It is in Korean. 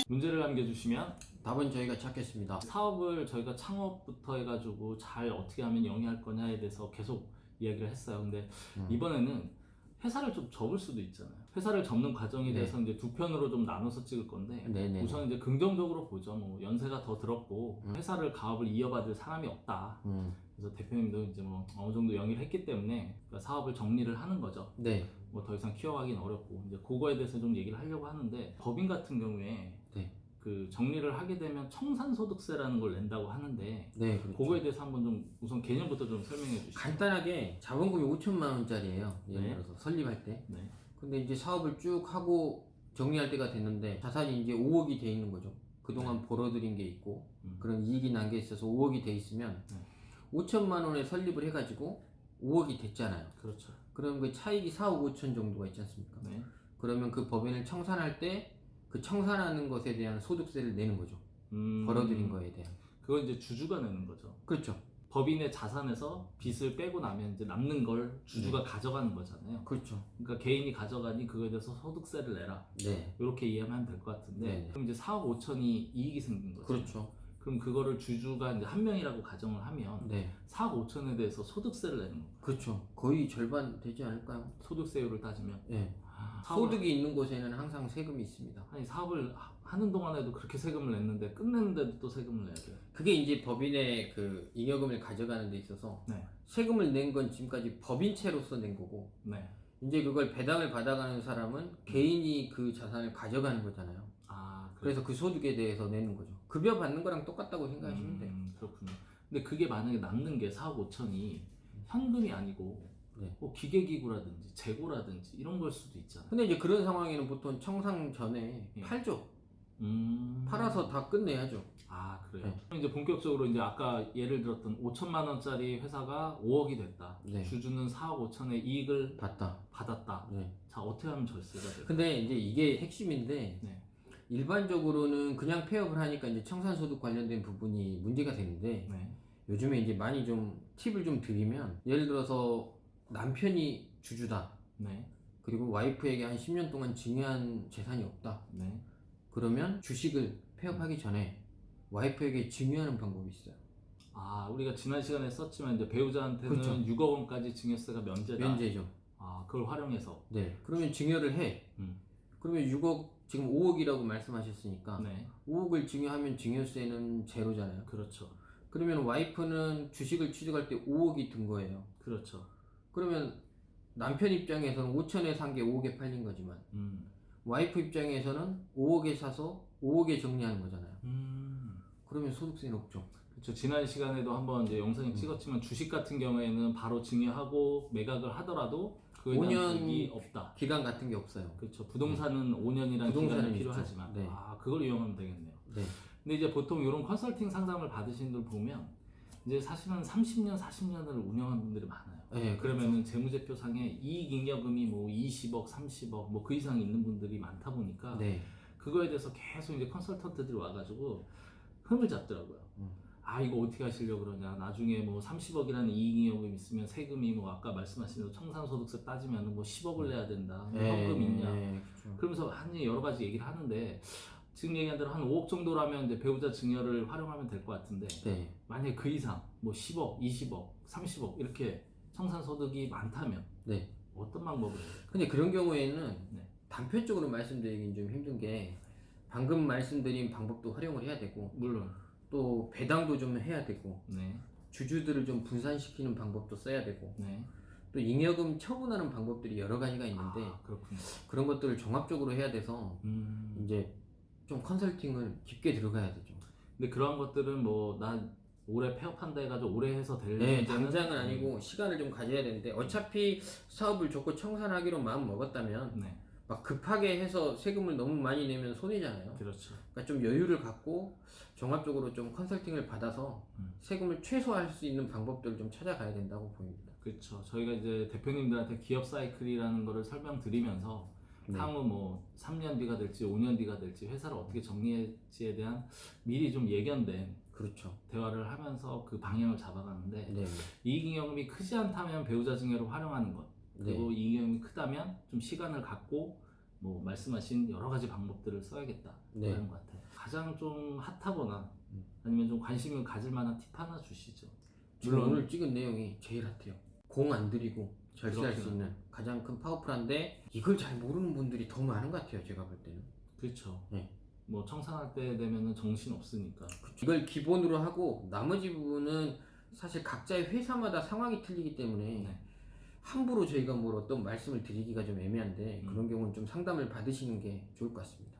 문제를 남겨주시면 답은 저희가 찾겠습니다. 사업을 저희가 창업부터 해가지고 잘 어떻게 하면 영위할 거냐에 대해서 계속 이야기를 했어요. 근데 이번에는 회사를 좀 접을 수도 있잖아요. 회사를 접는 과정에 네. 대해서 이제 두 편으로 좀 나눠서 찍을 건데 네네. 우선 이제 긍정적으로 보죠. 뭐 연세가 더 들었고 회사를 가업을 이어받을 사람이 없다. 그래서 대표님도 이제 뭐 어느 정도 영위를 했기 때문에 그러니까 사업을 정리를 하는 거죠. 네. 뭐 더 이상 키워가기는 어렵고 이제 그거에 대해서 좀 얘기를 하려고 하는데 법인 같은 경우에 네. 그 정리를 하게 되면 청산소득세라는 걸 낸다고 하는데 네. 그렇죠. 그거에 대해서 한번 좀 우선 개념부터 좀 설명해 주시죠. 간단하게 자본금이 5천만 원짜리예요. 예를 네. 들어서 설립할 때. 네. 근데 이제 사업을 쭉 하고 정리할 때가 됐는데 자산이 이제 5억이 돼 있는 거죠. 그동안 벌어들인 게 있고 그런 이익이 난 게 있어서 5억이 돼 있으면 5천만 원에 설립을 해가지고 5억이 됐잖아요. 그렇죠. 그럼 그 차익이 4억 5천 정도가 있지 않습니까? 네. 그러면 그 법인을 청산할 때 그 청산하는 것에 대한 소득세를 내는 거죠. 벌어들인 거에 대한. 그건 이제 주주가 내는 거죠. 그렇죠. 법인의 자산에서 빚을 빼고 나면 이제 남는 걸 주주가 가져가는 거잖아요. 그렇죠. 그러니까 개인이 가져가니 그거에 대해서 소득세를 내라. 네. 이렇게 이해하면 될 것 같은데 네. 그럼 이제 4억 5천이 이익이 생긴 거죠. 그렇죠. 그럼 그거를 주주가 이제 한 명이라고 가정을 하면 네. 4억 5천에 대해서 소득세를 내는 거예요. 그렇죠. 거의 절반 되지 않을까요? 소득세율을 따지면 네. 사업을 소득이 있는 곳에는 항상 세금이 있습니다. 아니 사업을 하는 동안에도 그렇게 세금을 냈는데 끝내는데도 또 세금을 내야 돼요. 그게 이제 법인의 그 잉여금을 가져가는 데 있어서 네. 세금을 낸 건 지금까지 법인채로서 낸 거고 네. 이제 그걸 배당을 받아가는 사람은 개인이 그 자산을 가져가는 거잖아요. 아, 그래서 그 소득에 대해서 내는 거죠. 급여 받는 거랑 똑같다고 생각하시면 돼요. 그렇군요. 근데 그게 만약에 남는 게 4억 5천이 현금이 아니고 네. 뭐 기계기구라든지 재고라든지 이런 걸 수도 있잖아요. 근데 이제 그런 상황에는 보통 청산 전에 예. 팔죠. 팔아서 다 끝내야죠. 아, 그래요? 네. 그럼 이제 본격적으로 이제 아까 예를 들었던 5천만 원짜리 회사가 5억이 됐다. 네. 주주는 4억 5천의 이익을 받았다. 네. 자, 어떻게 하면 절세가 돼요? 근데 이제 이게 핵심인데 네. 일반적으로는 그냥 폐업을 하니까 이제 청산소득 관련된 부분이 문제가 되는데 네. 요즘에 이제 많이 좀 팁을 좀 드리면 예를 들어서 남편이 주주다. 네. 그리고 와이프에게 한 10년 동안 증여한 재산이 없다. 네. 그러면 주식을 폐업하기 전에 와이프에게 증여하는 방법이 있어요. 아, 우리가 지난 시간에 썼지만 이제 배우자한테는 그렇죠. 6억 원까지 증여세가 면제다. 면제죠. 아, 그걸 활용해서. 네. 그러면 증여를 해. 그러면 6억 지금 5억이라고 말씀하셨으니까 네. 5억을 증여하면 증여세는 제로잖아요. 그렇죠. 그러면 와이프는 주식을 취득할 때 5억이 든 거예요. 그렇죠. 그러면 남편 입장에서는 5천에 산 게 5억에 팔린 거지만 와이프 입장에서는 5억에 사서 5억에 정리하는 거잖아요. 그러면 소득세는 없죠. 그렇죠. 지난 시간에도 한번 이제 영상에 찍었지만 주식 같은 경우에는 바로 증여하고 매각을 하더라도 그에 대한 5년 이익이 없다. 기간 같은 게 없어요. 그렇죠. 부동산은 5년이라는 부동산은 기간이 있죠. 필요하지만 네. 아, 그걸 이용하면 되겠네요. 네. 근데 이제 보통 이런 컨설팅 상담을 받으신 분들 보면 이제 사실은 30년, 40년을 운영하는 분들이 많아요. 네, 그러면은 재무제표상에 이익잉여금이 뭐 20억, 30억 뭐 그 이상 있는 분들이 많다 보니까 네. 그거에 대해서 계속 이제 컨설턴트들이 와가지고 흠을 잡더라고요. 아, 이거 어떻게 하시려고 그러냐. 나중에 뭐 30억이라는 이익잉여금 있으면 세금이 뭐 아까 말씀하신 대로 청산소득세 따지면 뭐 10억을 내야 된다. 뭐 현금 있냐. 그렇죠. 그러면서 한 여러 가지 얘기를 하는데 지금 얘기한 대로 한 5억 정도라면 이제 배우자 증여를 활용하면 될 것 같은데 네. 만약에 그 이상 뭐 10억, 20억, 30억 이렇게 청산소득이 많다면 네. 어떤 방법을 해요? 근데 그런 경우에는 네. 단편적으로 말씀드리긴 좀 힘든 게 방금 말씀드린 방법도 활용을 해야 되고 물론 또 배당도 좀 해야 되고 네. 주주들을 좀 분산시키는 방법도 써야 되고 네. 또 잉여금 처분하는 방법들이 여러 가지가 있는데 아, 그렇군요. 그런 것들을 종합적으로 해야 돼서 이제 좀 컨설팅을 깊게 들어가야 되죠. 근데 그러한 것들은 뭐 난 올해 폐업한다 해가지고 올해 해서 될 네, 문제는 당장은 아니고 시간을 좀 가져야 되는데 어차피 사업을 접고 청산하기로 마음 먹었다면 네. 막 급하게 해서 세금을 너무 많이 내면 손해잖아요. 그렇죠. 그러니까 좀 여유를 갖고 종합적으로 좀 컨설팅을 받아서 세금을 최소화할 수 있는 방법들을 좀 찾아가야 된다고 보입니다. 그렇죠. 저희가 이제 대표님들한테 기업 사이클이라는 거를 설명드리면서 네. 향후 뭐 3년 뒤가 될지 5년 뒤가 될지 회사를 어떻게 정리할지에 대한 미리 좀 예견된 그렇죠. 대화를 하면서 그 방향을 잡아가는데 네. 이익잉여금이 크지 않다면 배우자 증여를 활용하는 것 그리고 이익이 크다면 좀 시간을 갖고 뭐 말씀하신 여러 가지 방법들을 써야겠다 하는 것 같아요. 가장 좀 핫하거나 아니면 좀 관심을 가질 만한 팁 하나 주시죠. 물론 오늘 찍은 내용이 제일 핫해요. 공 안 들이고 절세할 수 있는 가장 큰 파워풀한데 이걸 잘 모르는 분들이 더 많은 것 같아요. 제가 볼 때는. 그렇죠. 네. 뭐 청산할 때 되면은 정신 없으니까. 이걸 기본으로 하고 나머지 부분은 사실 각자의 회사마다 상황이 틀리기 때문에 함부로 저희가 뭘 어떤 말씀을 드리기가 좀 애매한데 그런 경우는 좀 상담을 받으시는 게 좋을 것 같습니다.